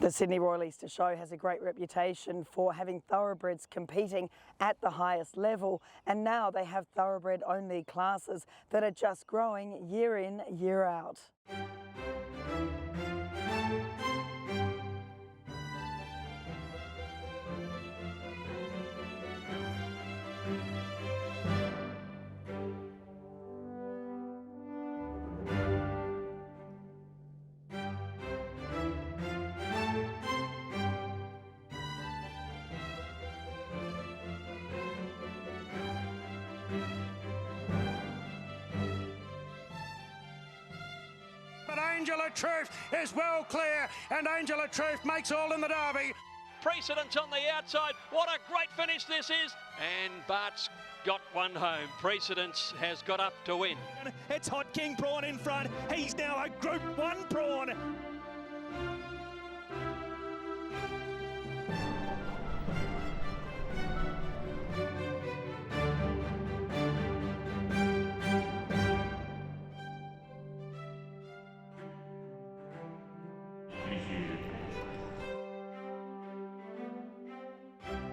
The Sydney Royal Easter Show has a great reputation for having thoroughbreds competing at the highest level, and now they have thoroughbred only classes that are just growing year in, year out. Angel of Truth is well clear, and Angel of Truth makes all in the Derby. Precedence on the outside. What a great finish this is. And Bart's got one home. Precedence has got up to win. It's hot King Prawn in front. He's now a Group 1 prawn.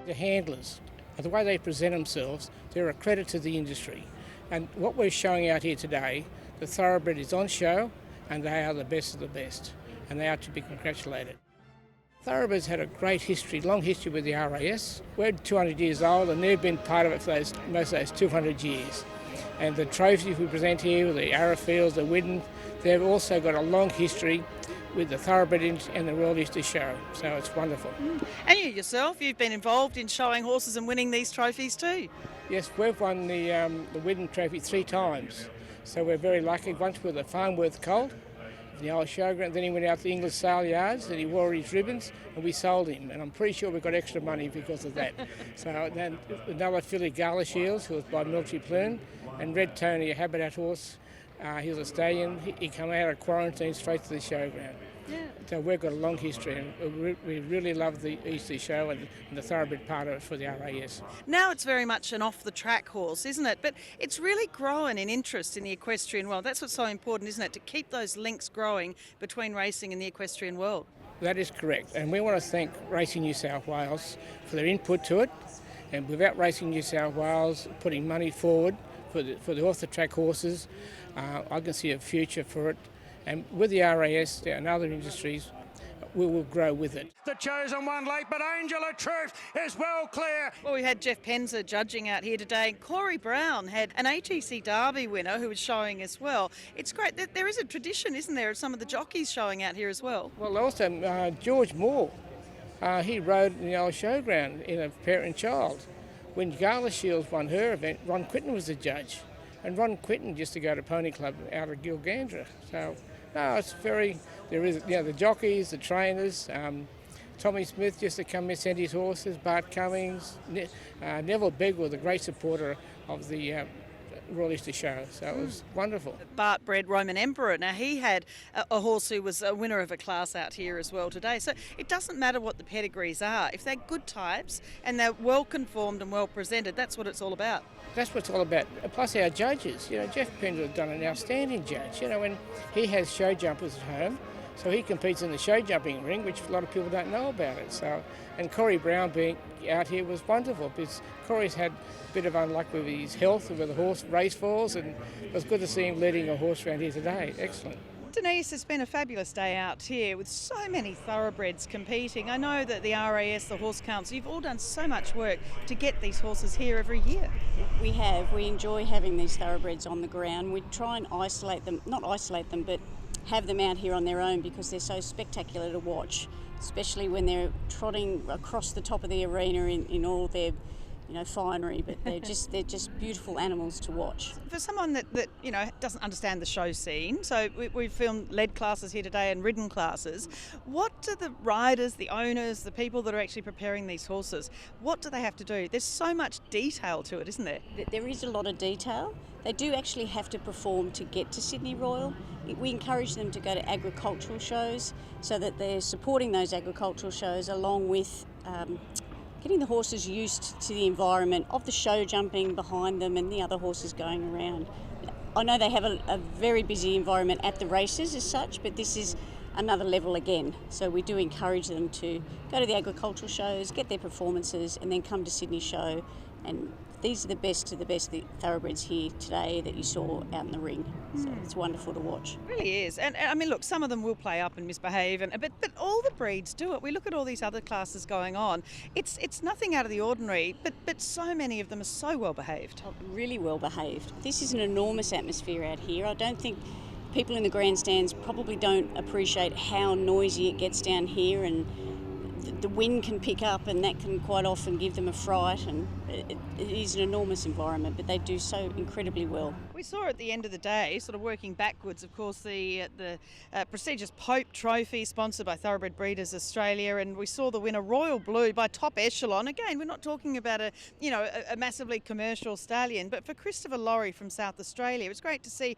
The handlers, the way they present themselves, they're a credit to the industry. And what we're showing out here today, the thoroughbred is on show and they are the best of the best, and they are to be congratulated. Thoroughbreds had a great history, long history with the RAS. We're 200 years old and they've been part of it for most of those 200 years. And the trophies we present here, the Arrowfields, the Widden, they've also got a long history with the Thoroughbred and the Royal Easter Show, so it's wonderful. And you yourself, you've been involved in showing horses and winning these trophies too. Yes, we've won the Widden Trophy 3 times, so we're very lucky. Once with the Farnworth colt, the old showground, then he went out to the English sale yards and he wore his ribbons and we sold him, and I'm pretty sure we got extra money because of that. So then another filly, Gala Shields, who was by Military Plume, and Red Tony, a Habitat horse. He was a stallion. He came out of quarantine straight to the showground. Yeah. So we've got a long history, and we really love the Easter Show and the thoroughbred part of it for the RAS. Now it's very much an off-the-track horse, isn't it? But it's really growing in interest in the equestrian world. That's what's so important, isn't it? To keep those links growing between racing and the equestrian world. That is correct, and we want to thank Racing New South Wales for their input to it. And without Racing New South Wales putting money forward for the off-the-track horses, I can see a future for it. And with the RAS and other industries, we will grow with it. The chosen one late, but Angel of Truth is well clear. Well, we had Jeff Penza judging out here today. Corey Brown had an ATC Derby winner who was showing as well. It's great that there is a tradition, isn't there, of some of the jockeys showing out here as well. Well, also George Moore, he rode in the old showground in a parent and child. When Gala Shields won her event, Ron Quinton was the judge. And Ron Quinton used to go to Pony Club out of Gilgandra. So, no, it's very, there is, the jockeys, the trainers, Tommy Smith used to come and send his horses, Bart Cummings, Neville Begg was a great supporter of the Royal Easter Show, so it was wonderful. Bart bred Roman Emperor. Now he had a horse who was a winner of a class out here as well today. So it doesn't matter what the pedigrees are. If they're good types and they're well conformed and well presented, that's what it's all about. That's what it's all about. Plus our judges. Jeff Penza has done an outstanding judge. When he has show jumpers at home, so he competes in the show jumping ring, which a lot of people don't know about it. So, and Corey Brown being out here was wonderful because Corey's had a bit of unluck with his health with the horse race falls, and it was good to see him leading a horse around here today. Excellent. Denise, it's been a fabulous day out here with so many thoroughbreds competing. I know that the RAS, the Horse Council, you've all done so much work to get these horses here every year. We have. We enjoy having these thoroughbreds on the ground. We try and isolate them, not isolate them, but have them out here on their own because they're so spectacular to watch, especially when they're trotting across the top of the arena in all their finery, but they're just beautiful animals to watch. For someone that doesn't understand the show scene, so we've filmed led classes here today and ridden classes. What do the riders, the owners, the people that are actually preparing these horses, what do they have to do? There's so much detail to it, isn't there? There is a lot of detail. They do actually have to perform to get to Sydney Royal. We encourage them to go to agricultural shows so that they're supporting those agricultural shows along with getting the horses used to the environment of the show jumping behind them and the other horses going around. I know they have a very busy environment at the races as such, but this is another level again. So we do encourage them to go to the agricultural shows, get their performances, and then come to Sydney Show. And these are the best of the best thoroughbreds here today that you saw out in the ring. So it's wonderful to watch. It really is. And I mean, look, some of them will play up and misbehave, but all the breeds do it. We look at all these other classes going on. It's nothing out of the ordinary, but so many of them are so well behaved. Really well behaved. This is an enormous atmosphere out here. I don't think people in the grandstands probably don't appreciate how noisy it gets down here, and the wind can pick up, and that can quite often give them a fright, and it is an enormous environment, but they do so incredibly well. We saw at the end of the day, sort of working backwards, of course, the prestigious Pope Trophy sponsored by Thoroughbred Breeders Australia, and we saw the winner Royal Blue by Top Echelon. Again, we're not talking about a massively commercial stallion, but for Christopher Laurie from South Australia, it was great to see,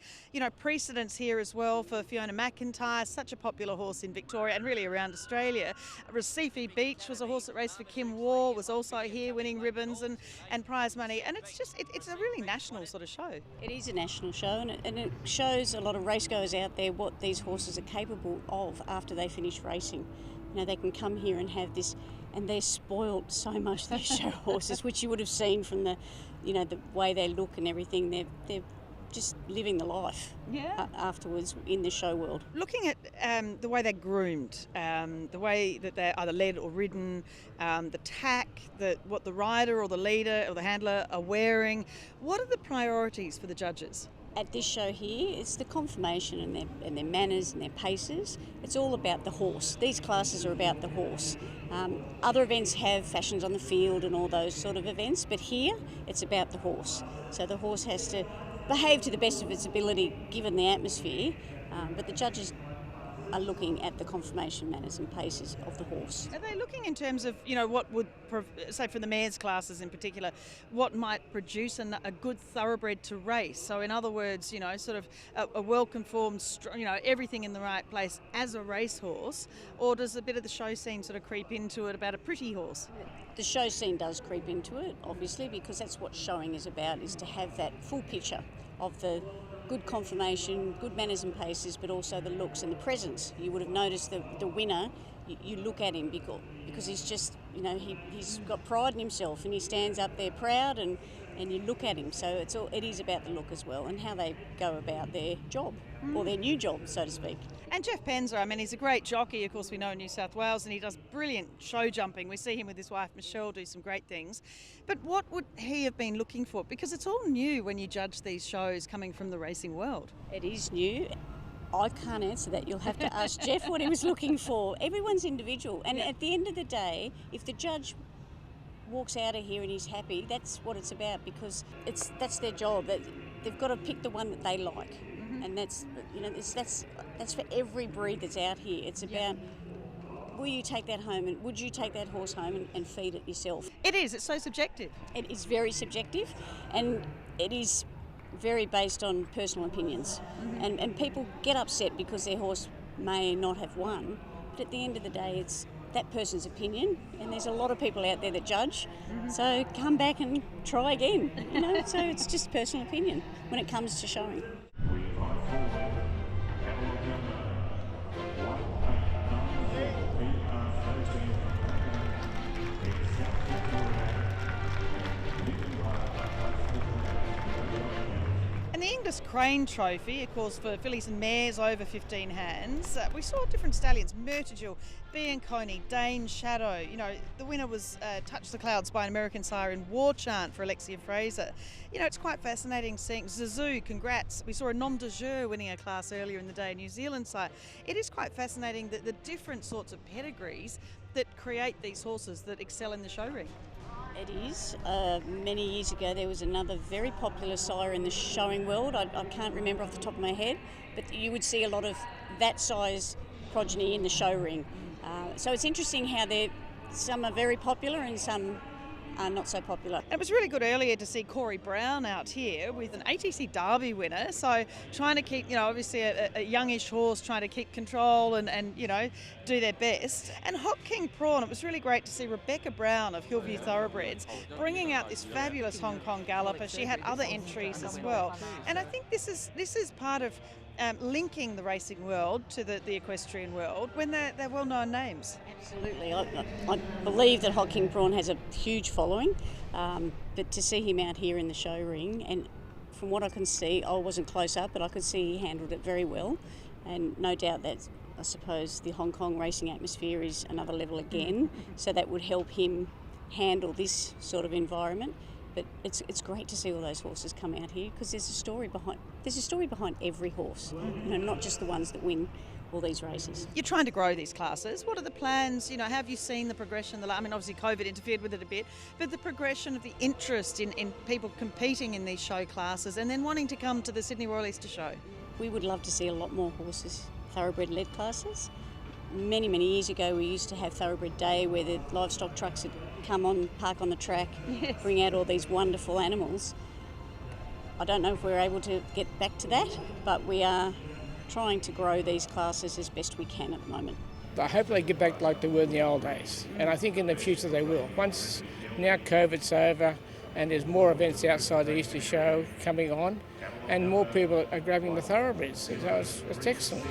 Precedence here as well for Fiona McIntyre, such a popular horse in Victoria and really around Australia. Recife Beach was a horse that raced for Kim War, was also here winning ribbons and prize money, and it's a really national sort of show. It is a national show, and it shows a lot of racegoers out there what these horses are capable of after they finish racing. They can come here and have this, and they're spoiled so much, these show horses, which you would have seen from the way they look and everything. They're just living the life afterwards in the show world. Looking at the way they're groomed, the way that they're either led or ridden, the tack, what the rider or the leader or the handler are wearing, what are the priorities for the judges? At this show here, it's the conformation and their manners and their paces. It's all about the horse. These classes are about the horse. Other events have fashions on the field and all those sort of events, but here it's about the horse. So the horse has to behave to the best of its ability given the atmosphere, but the judges are looking at the conformation, manners and paces of the horse. Are they looking in terms of, what would, say for the mares classes in particular, what might produce a good thoroughbred to race? So in other words, sort of a well-conformed, everything in the right place as a racehorse, or does a bit of the show scene sort of creep into it about a pretty horse? The show scene does creep into it, obviously, because that's what showing is about, is to have that full picture of the good conformation, good manners and paces, but also the looks and the presence. You would have noticed the winner, you look at him because he's just, he's got pride in himself, and he stands up there proud, and you look at him. So it is about the look as well, and how they go about their job, or their new job, so to speak. And Jeff Penza, he's a great jockey, of course we know in New South Wales, and he does brilliant show jumping. We see him with his wife Michelle do some great things. But what would he have been looking for? Because it's all new when you judge these shows coming from the racing world. It is new. I can't answer that. You'll have to ask Jeff what he was looking for. Everyone's individual, and at the end of the day, if the judge walks out of here and he's happy, that's what it's about, because that's their job. They've got to pick the one that they like. And that's for every breed that's out here. It's about, will you take that home, and would you take that horse home and feed it yourself? It is. It's so subjective. It is very subjective, and it is very based on personal opinions. And people get upset because their horse may not have won, but at the end of the day, it's that person's opinion, and there's a lot of people out there that judge. So come back and try again. So it's just personal opinion when it comes to showing. And the English Crane Trophy, of course, for fillies and mares over 15 hands, we saw different stallions: Murtagil, Bianconi, Dane Shadow. The winner was Touch the Clouds by an American sire in War Chant for Alexia Fraser. It's quite fascinating seeing Zazoo, congrats. We saw a Nom de Jeu winning a class earlier in the day, New Zealand sire. It is quite fascinating that the different sorts of pedigrees that create these horses that excel in the show ring. It is. Many years ago there was another very popular sire in the showing world. I can't remember off the top of my head, but you would see a lot of that size progeny in the show ring. So it's interesting how some are very popular and some are not so popular. And it was really good earlier to see Corey Brown out here with an ATC Derby winner, so trying to keep, obviously a youngish horse trying to keep control and do their best. And Hot King Prawn, it was really great to see Rebecca Brown of Hillview Thoroughbreds bringing out this fabulous Hong Kong galloper. She had other entries as well, and I think this is part of linking the racing world to the equestrian world when they're well-known names. Absolutely. I believe that King Prawn has a huge following, but to see him out here in the show ring, and from what I can see, I wasn't close up, but I could see he handled it very well, and no doubt that I suppose the Hong Kong racing atmosphere is another level again, so that would help him handle this sort of environment. But it's great to see all those horses come out here, because there's a story behind every horse, not just the ones that win all these races. You're trying to grow these classes. What are the plans? Have you seen the progression? Obviously COVID interfered with it a bit, but the progression of the interest in people competing in these show classes and then wanting to come to the Sydney Royal Easter Show. We would love to see a lot more horses, thoroughbred-led classes. Many, many years ago, we used to have Thoroughbred Day, where the livestock trucks would come on, park on the track, bring out all these wonderful animals. I don't know if we're able to get back to that, but we are trying to grow these classes as best we can at the moment. I hope they get back like they were in the old days, and I think in the future they will. Once now COVID's over and there's more events outside the Easter Show coming on, and more people are grabbing the thoroughbreds, so it's excellent.